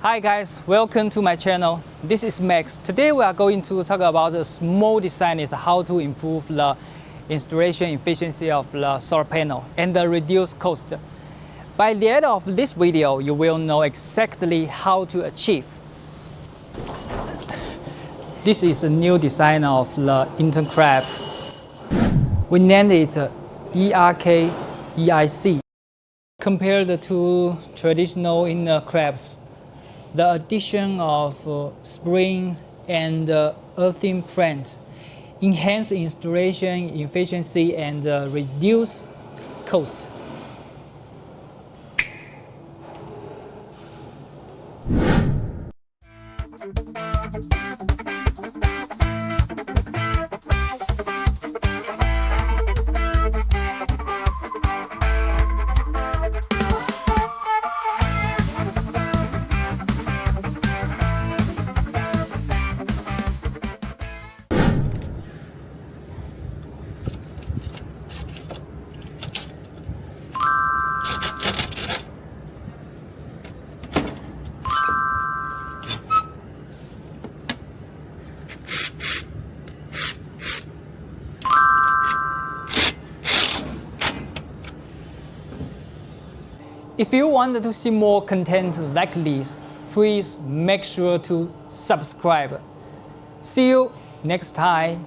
Hi guys, welcome to my channel. This is Max. Today we are going to talk about the small design is how to improve the installation efficiency of the solar panel and reduce cost. By the end of this video, you will know exactly how to achieve. This is a new design of the Inner Clamp. We named it ERK-EIC. Compared to traditional inner clamps, the addition of spring and earthing plant enhance installation efficiency and reduce cost. If you want to see more content like this, please make sure to subscribe. See you next time.